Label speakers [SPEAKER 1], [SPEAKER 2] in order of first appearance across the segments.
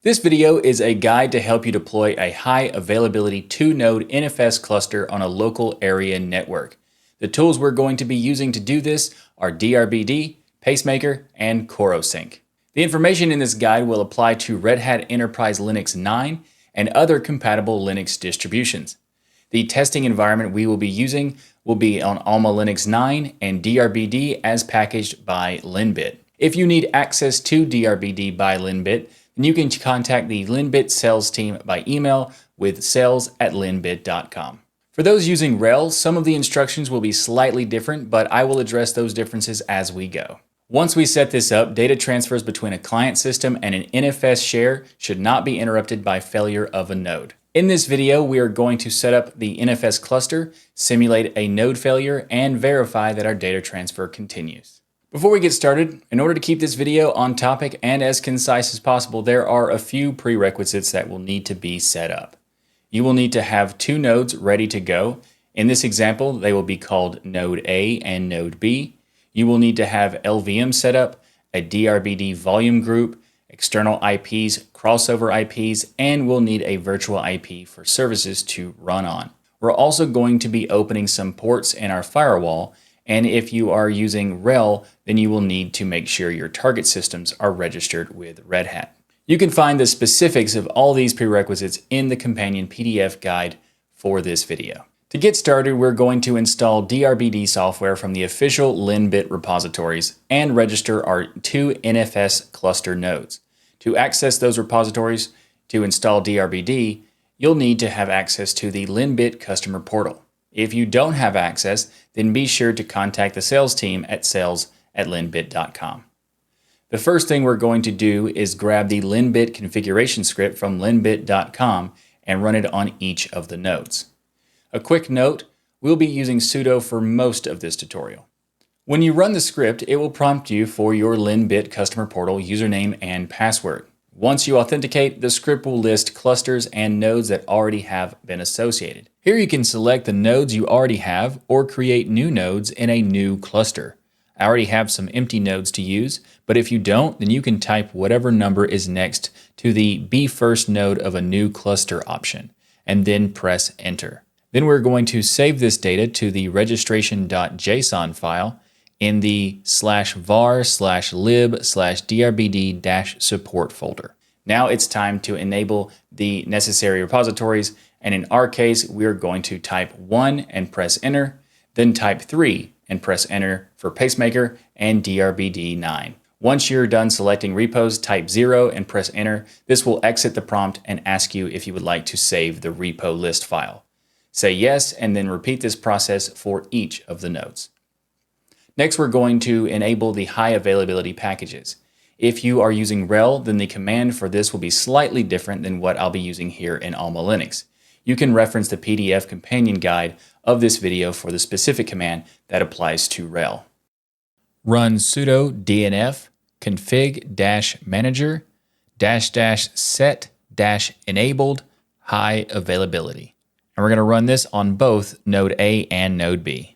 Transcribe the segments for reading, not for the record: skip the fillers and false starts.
[SPEAKER 1] This video is a guide to help you deploy a high availability 2-node NFS cluster on a local area network. The tools we're going to be using to do this are DRBD, Pacemaker, and Corosync. The information in this guide will apply to Red Hat Enterprise Linux 9 and other compatible Linux distributions. The testing environment we will be using will be on AlmaLinux 9 and DRBD as packaged by LINBIT. If you need access to DRBD by LINBIT, then you can contact the LINBIT sales team by email with sales@linbit.com. For those using RHEL, some of the instructions will be slightly different, but I will address those differences as we go. Once we set this up, data transfers between a client system and an NFS share should not be interrupted by failure of a node. In this video, we are going to set up the NFS cluster, simulate a node failure, and verify that our data transfer continues. Before we get started, in order to keep this video on topic and as concise as possible, there are a few prerequisites that will need to be set up. You will need to have 2 nodes ready to go. In this example, they will be called Node A and Node B. You will need to have LVM set up, a DRBD volume group, external IPs, crossover IPs, and we'll need a virtual IP for services to run on. We're also going to be opening some ports in our firewall, and if you are using RHEL, then you will need to make sure your target systems are registered with Red Hat. You can find the specifics of all these prerequisites in the companion PDF guide for this video. To get started, we're going to install DRBD software from the official LINBIT repositories and register our 2 NFS cluster nodes. To access those repositories to install DRBD, you'll need to have access to the LINBIT customer portal. If you don't have access, then be sure to contact the sales team at sales@linbit.com. The first thing we're going to do is grab the LINBIT configuration script from linbit.com and run it on each of the nodes. A quick note, we'll be using sudo for most of this tutorial. When you run the script, it will prompt you for your LINBIT customer portal username and password. Once you authenticate, the script will list clusters and nodes that already have been associated. Here you can select the nodes you already have or create new nodes in a new cluster. I already have some empty nodes to use, but if you don't, then you can type whatever number is next to the Be First node of a new cluster option, and then press Enter. Then we're going to save this data to the registration.json file in the /var/lib/drbd-support folder. Now it's time to enable the necessary repositories, and in our case, we're going to type 1 and press Enter, then type 3 and press Enter for Pacemaker and DRBD 9. Once you're done selecting repos, type 0 and press Enter. This will exit the prompt and ask you if you would like to save the repo list file. Say yes, and then repeat this process for each of the nodes. Next, we're going to enable the high availability packages. If you are using RHEL, then the command for this will be slightly different than what I'll be using here in AlmaLinux. You can reference the PDF companion guide of this video for the specific command that applies to RHEL. Run sudo dnf config-manager --set-enabled high availability. And we're going to run this on both Node A and Node B.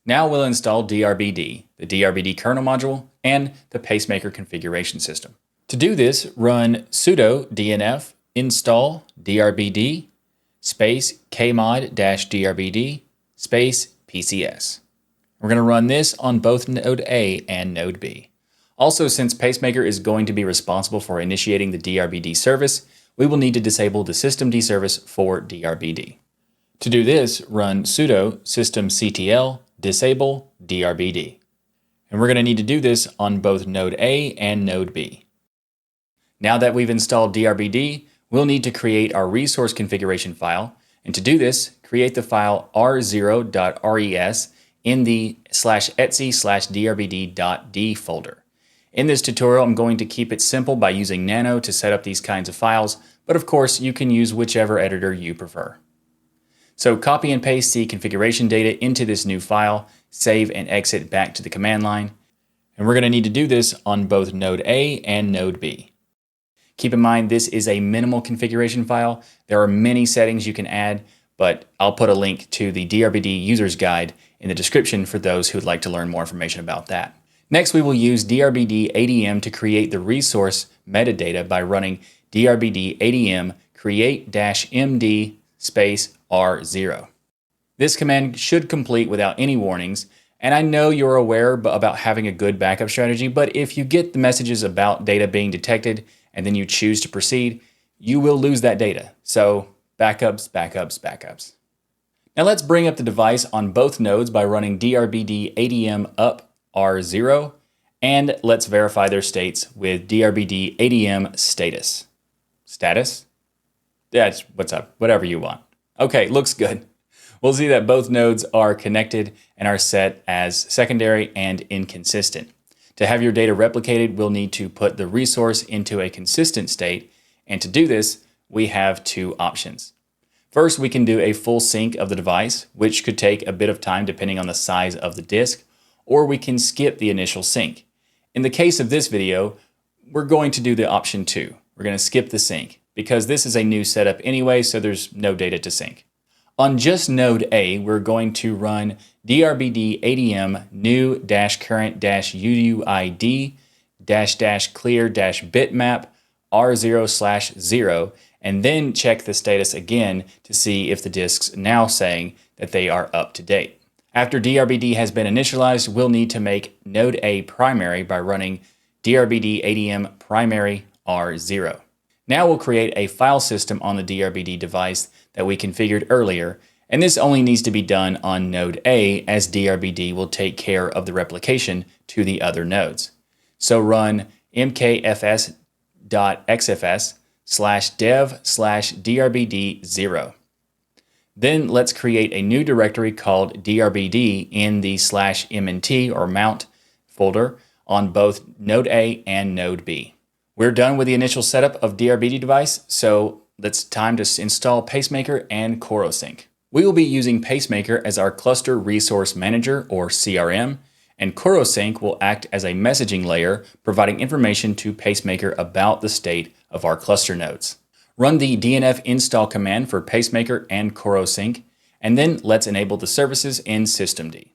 [SPEAKER 1] Now we'll install DRBD, the DRBD kernel module, and the Pacemaker configuration system. To do this, run sudo dnf install DRBD space kmod-drbd space PCS. We're going to run this on both Node A and Node B. Also, since Pacemaker is going to be responsible for initiating the DRBD service, we will need to disable the systemd service for DRBD. To do this, run sudo systemctl disable DRBD. And we're going to need to do this on both Node A and Node B. Now that we've installed DRBD, we'll need to create our resource configuration file. And to do this, create the file r0.res in the /etc/drbd.d folder. In this tutorial, I'm going to keep it simple by using nano to set up these kinds of files, but of course you can use whichever editor you prefer. So copy and paste the configuration data into this new file, save and exit back to the command line. And we're going to need to do this on both Node A and Node B. Keep in mind, this is a minimal configuration file. There are many settings you can add, but I'll put a link to the DRBD user's guide in the description for those who would like to learn more information about that. Next, we will use DRBD ADM to create the resource metadata by running DRBD ADM create-md space R0. This command should complete without any warnings, and I know you're aware about having a good backup strategy, but if you get the messages about data being detected and then you choose to proceed, you will lose that data. So backups, backups, backups. Now let's bring up the device on both nodes by running DRBD ADM up R0, and let's verify their states with DRBD ADM status. Status? That's what's up, whatever you want. Okay, looks good. We'll see that both nodes are connected and are set as secondary and inconsistent. To have your data replicated, we'll need to put the resource into a consistent state, and to do this, we have two options. First, we can do a full sync of the device, which could take a bit of time depending on the size of the disk, or we can skip the initial sync. In the case of this video, we're going to do the option 2. We're going to skip the sync because this is a new setup anyway, so there's no data to sync. On just node A, we're going to run DRBD ADM new-current-UUID-clear-bitmap R0/0, and then check the status again to see if the disk's now saying that they are up to date. After DRBD has been initialized, we'll need to make node A primary by running DRBD ADM primary R0. Now we'll create a file system on the DRBD device that we configured earlier, and this only needs to be done on node A as DRBD will take care of the replication to the other nodes. So run mkfs.xfs/dev/drbd0. Then let's create a new directory called DRBD in the /mnt or mount folder on both node A and node B. We're done with the initial setup of DRBD device, so it's time to install Pacemaker and Corosync. We will be using Pacemaker as our Cluster Resource Manager, or CRM, and Corosync will act as a messaging layer, providing information to Pacemaker about the state of our cluster nodes. Run the dnf install command for Pacemaker and Corosync, and then let's enable the services in systemd.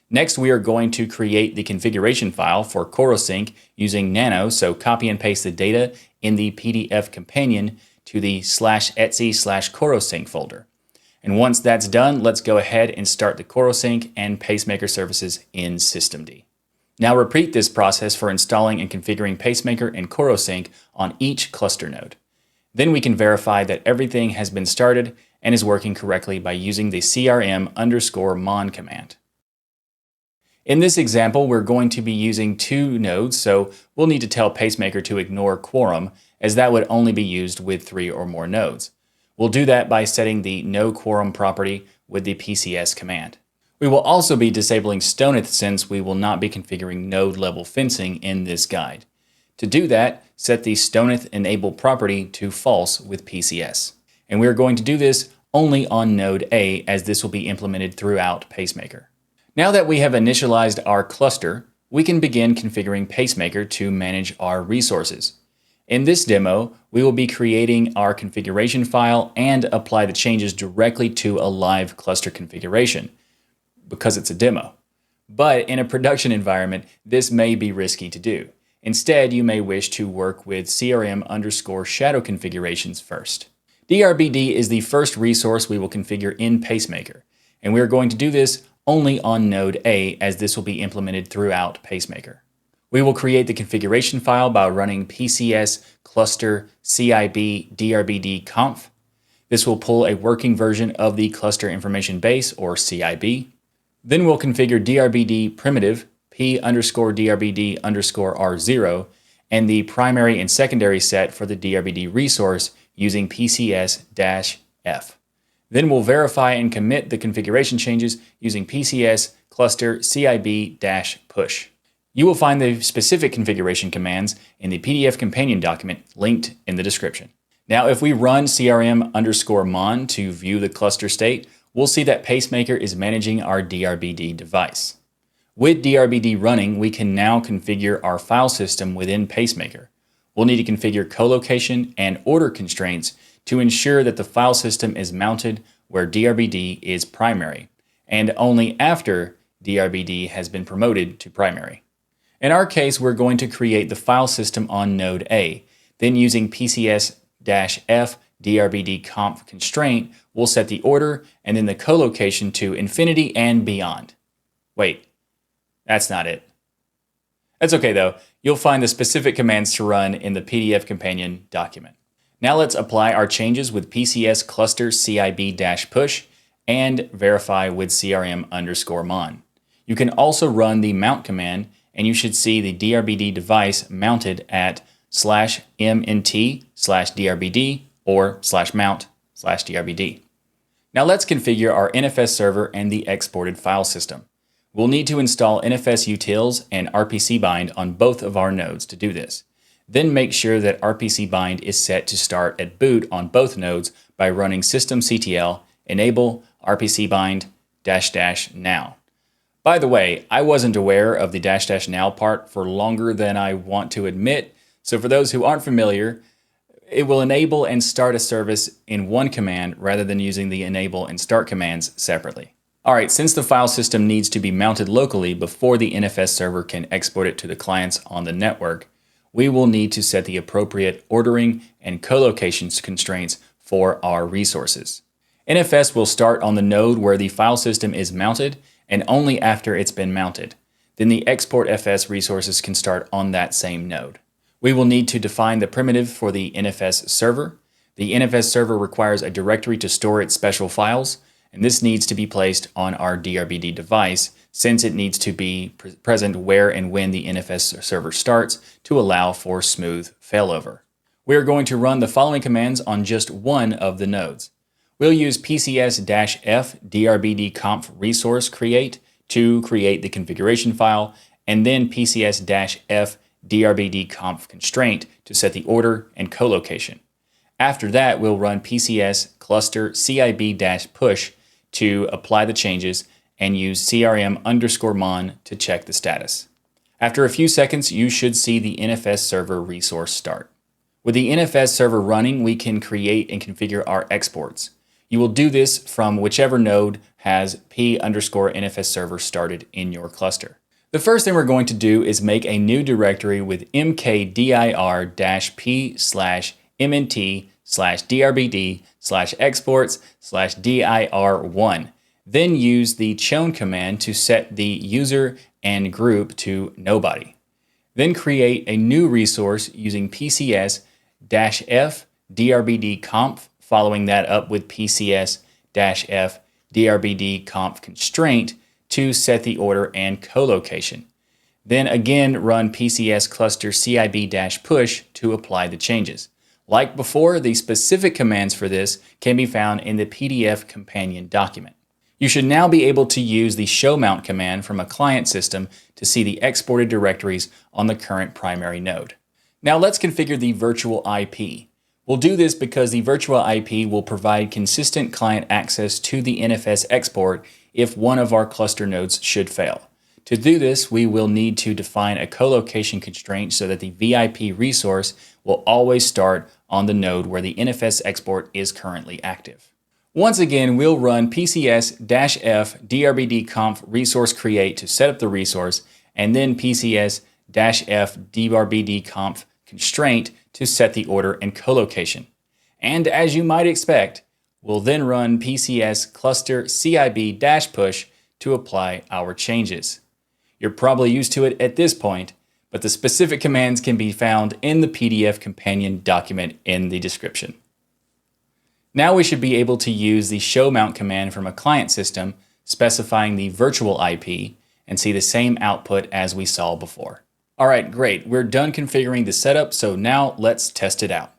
[SPEAKER 1] Next, we are going to create the configuration file for Corosync using nano, so copy and paste the data in the PDF companion to the /etc/Corosync folder. And once that's done, let's go ahead and start the Corosync and Pacemaker services in systemd. Now repeat this process for installing and configuring Pacemaker and Corosync on each cluster node. Then we can verify that everything has been started and is working correctly by using the crm_mon command. In this example, we're going to be using 2 nodes, so we'll need to tell Pacemaker to ignore quorum, as that would only be used with 3 or more nodes. We'll do that by setting the no quorum property with the PCS command. We will also be disabling stoneth since we will not be configuring node level fencing in this guide. To do that, set the stoneth enable property to false with PCS. And we are going to do this only on node A, as this will be implemented throughout Pacemaker. Now that we have initialized our cluster, we can begin configuring Pacemaker to manage our resources. In this demo, we will be creating our configuration file and apply the changes directly to a live cluster configuration, because it's a demo. But in a production environment, this may be risky to do. Instead, you may wish to work with crm_shadow configurations first. DRBD is the first resource we will configure in Pacemaker, and we are going to do this only on node A, as this will be implemented throughout Pacemaker. We will create the configuration file by running pcs cluster cib drbd conf. This will pull a working version of the cluster information base, or CIB. Then we'll configure DRBD primitive p_drbd_r0 and the primary and secondary set for the DRBD resource using PCS-F. Then we'll verify and commit the configuration changes using PCS cluster cib-push. You will find the specific configuration commands in the PDF companion document linked in the description. Now, if we run crm_mon to view the cluster state, we'll see that Pacemaker is managing our DRBD device. With DRBD running, we can now configure our file system within Pacemaker. We'll need to configure colocation and order constraints to ensure that the file system is mounted where DRBD is primary, and only after DRBD has been promoted to primary. In our case, we're going to create the file system on node A. Then using PCS-F DRBD conf constraint, we'll set the order and then the colocation to infinity and beyond. Wait, that's not it. That's okay though. You'll find the specific commands to run in the PDF companion document. Now let's apply our changes with PCS cluster CIB-push and verify with CRM_mon. You can also run the mount command and you should see the DRBD device mounted at /mnt/DRBD or /mount/DRBD. Now let's configure our NFS server and the exported file system. We'll need to install NFS utils and RPC bind on both of our nodes to do this. Then make sure that RPC bind is set to start at boot on both nodes by running systemctl enable RPC bind -- now. By the way, I wasn't aware of the -- now part for longer than I want to admit, so for those who aren't familiar, it will enable and start a service in one command rather than using the enable and start commands separately. Alright, since the file system needs to be mounted locally before the NFS server can export it to the clients on the network, we will need to set the appropriate ordering and colocation constraints for our resources. NFS will start on the node where the file system is mounted and only after it's been mounted. Then the export FS resources can start on that same node. We will need to define the primitive for the NFS server. The NFS server requires a directory to store its special files, and this needs to be placed on our DRBD device since it needs to be present where and when the NFS server starts to allow for smooth failover. We are going to run the following commands on just one of the nodes. We'll use PCS-F DRBD conf resource create to create the configuration file, and then PCS-F DRBD conf constraint to set the order and colocation. After that, we'll run PCS cluster CIB-push to apply the changes and use CRM_mon to check the status. After a few seconds, you should see the NFS server resource start. With the NFS server running, we can create and configure our exports. You will do this from whichever node has P_NFS server started in your cluster. The first thing we're going to do is make a new directory with mkdir-p/mnt/drbd/exports/dir1. Then use the chown command to set the user and group to nobody. Then create a new resource using PCS-F DRBD conf, following that up with PCS-F DRBD conf constraint to set the order and colocation. Then again run PCS cluster CIB-push to apply the changes. Like before, the specific commands for this can be found in the PDF companion document. You should now be able to use the show mount command from a client system to see the exported directories on the current primary node. Now let's configure the virtual IP. We'll do this because the virtual IP will provide consistent client access to the NFS export if one of our cluster nodes should fail. To do this, we will need to define a colocation constraint so that the VIP resource will always start on the node where the NFS export is currently active. Once again, we'll run PCS-F DRBD conf resource create to set up the resource, and then PCS-F DRBD conf constraint to set the order and colocation. And as you might expect, we'll then run PCS cluster CIB-push to apply our changes. You're probably used to it at this point, but the specific commands can be found in the PDF companion document in the description. Now we should be able to use the show mount command from a client system specifying the virtual IP and see the same output as we saw before. Alright, great. We're done configuring the setup, so now let's test it out.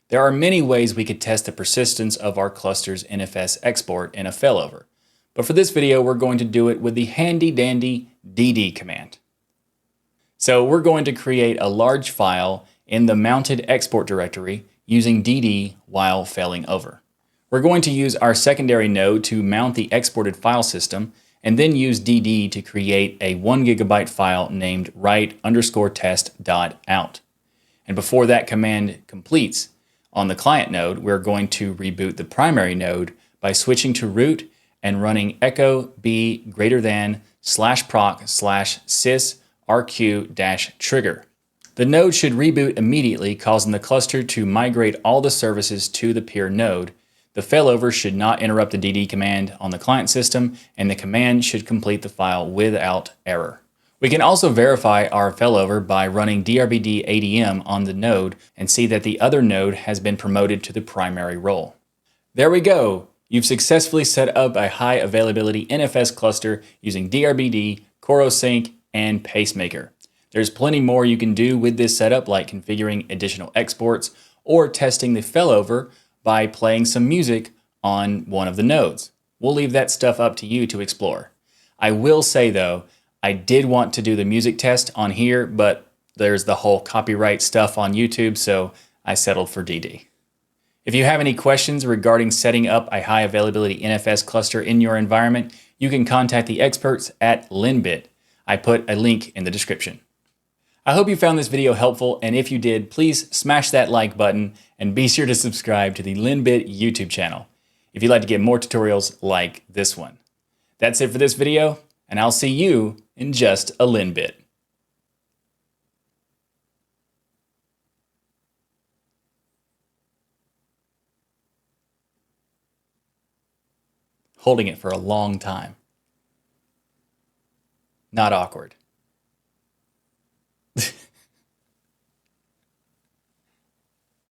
[SPEAKER 1] There are many ways we could test the persistence of our cluster's NFS export in a failover, but for this video we're going to do it with the handy dandy dd command. So we're going to create a large file in the mounted export directory using dd while failing over. We're going to use our secondary node to mount the exported file system and then use dd to create a 1 GB file named write_test.out. And before that command completes, on the client node, we're going to reboot the primary node by switching to root and running echo b > /proc/sys rq-trigger. The node should reboot immediately, causing the cluster to migrate all the services to the peer node. The failover should not interrupt the DD command on the client system, and the command should complete the file without error. We can also verify our failover by running DRBD ADM on the node and see that the other node has been promoted to the primary role. There we go! You've successfully set up a high availability NFS cluster using DRBD, Corosync, and Pacemaker. There's plenty more you can do with this setup, like configuring additional exports or testing the failover by playing some music on one of the nodes. We'll leave that stuff up to you to explore. I will say though, I did want to do the music test on here, but there's the whole copyright stuff on YouTube, so I settled for DD. If you have any questions regarding setting up a high availability NFS cluster in your environment, you can contact the experts at LINBIT. I put a link in the description. I hope you found this video helpful, and if you did, please smash that like button and be sure to subscribe to the LINBIT YouTube channel if you'd like to get more tutorials like this one. That's it for this video, and I'll see you in just a LINBIT. Holding it for a long time. Not awkward.